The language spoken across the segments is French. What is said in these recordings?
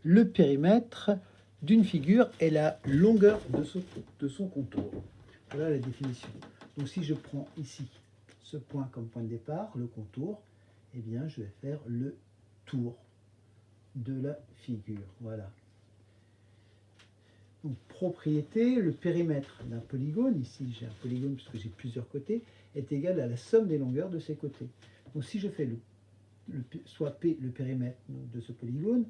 le périmètre d'une figure est la longueur de son contour. Voilà la définition. Donc si je prends ici ce point comme point de départ, le contour, eh bien je vais faire le tour de la figure. Voilà. Donc, propriété, le périmètre d'un polygone, ici j'ai un polygone parce que j'ai plusieurs côtés, est égal à la somme des longueurs de ses côtés. Donc si je fais soit P, le périmètre de ce polygone,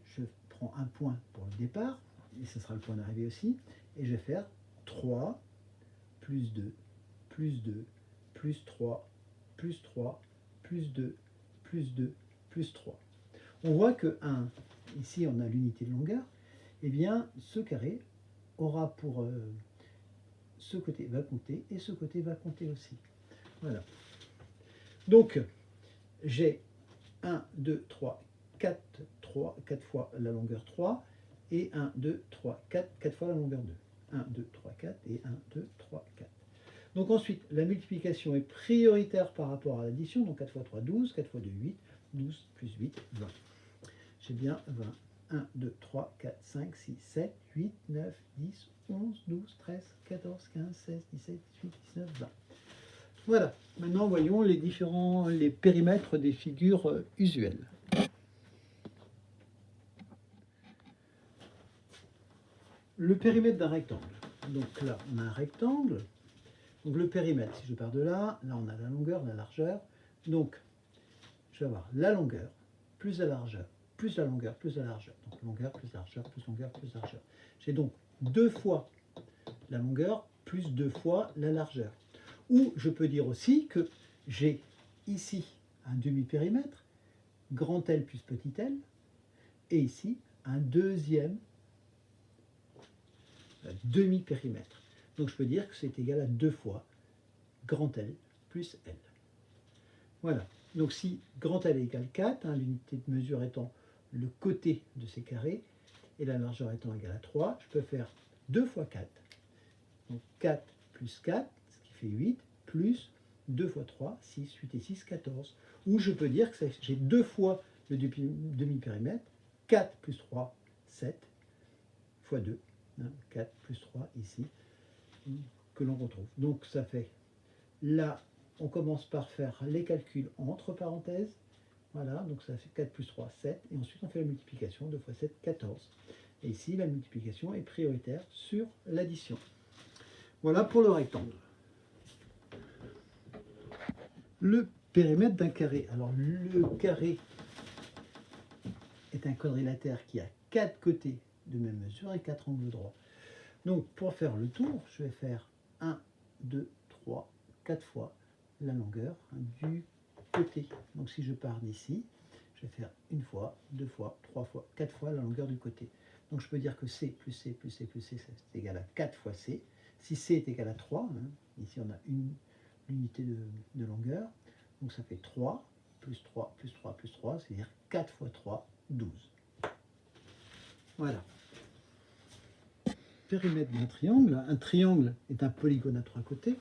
je prends un point pour le départ, et ce sera le point d'arrivée aussi, et je vais faire 3, plus 2, plus 2, plus 3, plus 3, plus 2, plus 2, plus 3. On voit que ici on a l'unité de longueur, eh bien ce carré aura pour ce côté va compter et ce côté va compter aussi. Voilà. Donc j'ai 1, 2, 3, 4 fois la longueur 3 et 1, 2, 3, 4 fois la longueur 2. 1, 2, 3, 4 et 1, 2, 3, 4. Donc ensuite, la multiplication est prioritaire par rapport à l'addition. Donc 4 fois 3, 12, 4 fois 2, 8, 12 plus 8, 20. J'ai bien 20. 1, 2, 3, 4, 5, 6, 7, 8, 9, 10, 11, 12, 13, 14, 15, 16, 17, 18, 19, 20. Voilà, maintenant voyons les périmètres des figures usuelles. Le périmètre d'un rectangle. Donc là, on a un rectangle. Donc le périmètre, si je pars de là, là on a la longueur, la largeur. Donc je vais avoir la longueur plus la largeur, plus la longueur, plus la largeur. Donc longueur plus largeur, plus longueur, plus largeur. J'ai donc 2 fois la longueur plus 2 fois la largeur. Ou je peux dire aussi que j'ai ici un demi-périmètre, grand L plus petit l, et ici un deuxième demi-périmètre. Donc je peux dire que c'est égal à 2 fois grand L plus L. Voilà. Donc si grand L égale 4, l'unité de mesure étant le côté de ces carrés, et la largeur étant égale à 3, je peux faire 2 fois 4. Donc 4 plus 4, ce qui fait 8, plus 2 fois 3, 6, 8 et 6, 14. Ou je peux dire que j'ai 2 fois le demi-périmètre, 4 plus 3, 7, fois 2, 4 plus 3 ici, que l'on retrouve. Donc ça fait, là, on commence par faire les calculs entre parenthèses. Voilà, donc ça fait 4 plus 3, 7. Et ensuite, on fait la multiplication. 2 fois 7, 14. Et ici, la multiplication est prioritaire sur l'addition. Voilà pour le rectangle. Le périmètre d'un carré. Alors, le carré est un quadrilatère qui a 4 côtés de même mesure et 4 angles droits. Donc, pour faire le tour, je vais faire 1, 2, 3, 4 fois la longueur du côté. Donc, si je pars d'ici, je vais faire une fois, 2 fois, 3 fois, 4 fois la longueur du côté. Donc, je peux dire que C plus C plus C plus C, c'est égal à 4 fois C. Si C est égal à 3, ici on a une unité de longueur, donc ça fait 3, plus 3, plus 3, plus 3, c'est-à-dire 4 fois 3, 12. Voilà. Périmètre d'un triangle. Un triangle est un polygone à 3 côtés.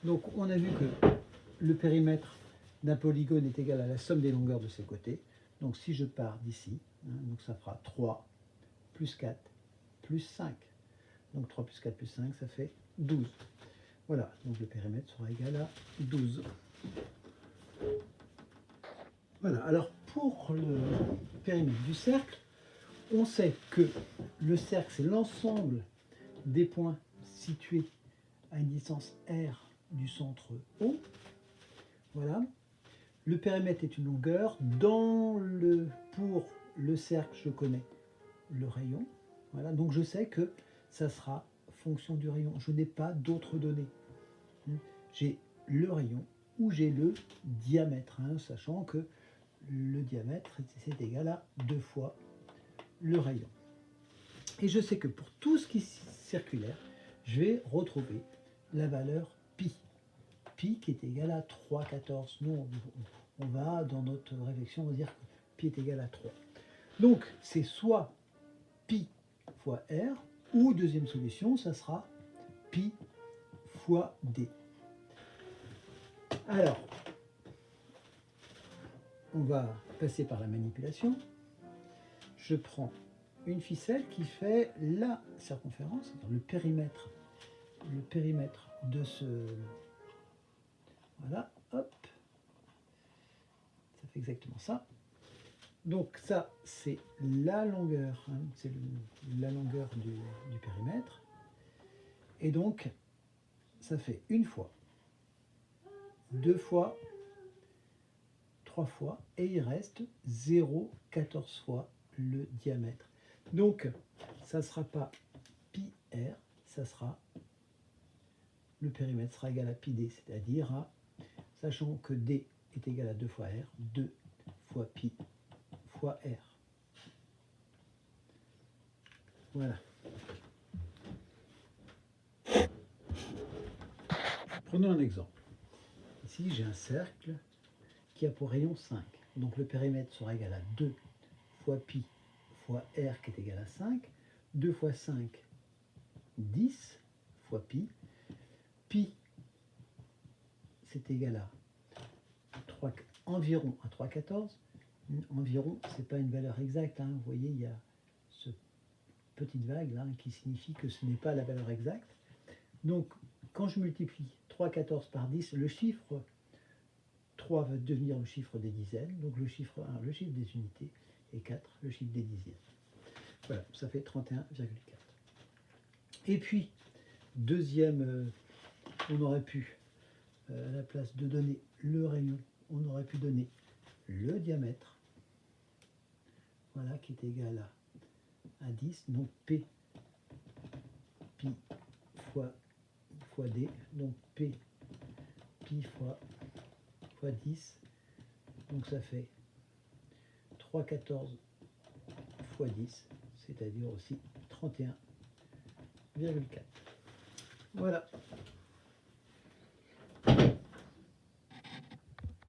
Donc on a vu que le périmètre d'un polygone est égal à la somme des longueurs de ses côtés. Donc si je pars d'ici, donc ça fera 3 plus 4 plus 5. Donc 3 plus 4 plus 5, ça fait 12. Voilà, donc le périmètre sera égal à 12. Voilà, alors pour le périmètre du cercle, on sait que le cercle, c'est l'ensemble des points situés à une distance R du centre O. Voilà. Le périmètre est une longueur. Pour le cercle, je connais le rayon. Voilà, donc je sais que ça sera fonction du rayon. Je n'ai pas d'autres données. J'ai le rayon ou j'ai le diamètre, sachant que le diamètre c'est égal à 2 fois le rayon. Et je sais que pour tout ce qui est circulaire, je vais retrouver la valeur pi. Pi qui est égal à 3,14. Nous, on va, dans notre réflexion, on va dire que pi est égal à 3. Donc, c'est soit pi fois r, ou deuxième solution, ça sera pi fois d. Alors, on va passer par la manipulation. Je prends une ficelle qui fait la circonférence, c'est-à-dire le périmètre de ce... Voilà, hop, ça fait exactement ça. Donc ça, c'est la longueur, hein, c'est la longueur du périmètre. Et donc, ça fait une fois, deux fois, trois fois, et il reste 0,14 fois le diamètre. Donc, ça ne sera pas pi r, ça sera, le périmètre sera égal à pi d, c'est-à-dire à, sachant que d est égal à 2 fois r, 2 fois pi fois r. Voilà. Prenons un exemple. Ici, j'ai un cercle qui a pour rayon 5. Donc le périmètre sera égal à 2 fois pi fois r qui est égal à 5. 2 fois 5, 10 fois pi. Pi, c'est égal à 3, environ à 3,14. Environ, ce n'est pas une valeur exacte. Hein. Vous voyez, il y a ce petite vague là qui signifie que ce n'est pas la valeur exacte. Donc, quand je multiplie 3,14 par 10, le chiffre 3 va devenir le chiffre des dizaines, donc le chiffre 1, le chiffre des unités, et 4, le chiffre des dixièmes. Voilà, ça fait 31,4. Et puis, deuxième, on aurait pu, à la place de donner le rayon, on aurait pu donner le diamètre, voilà, qui est égal à 10, donc P, pi fois D, donc P, pi fois 10, donc ça fait 3,14 fois 10, c'est-à-dire aussi 31,4. Voilà.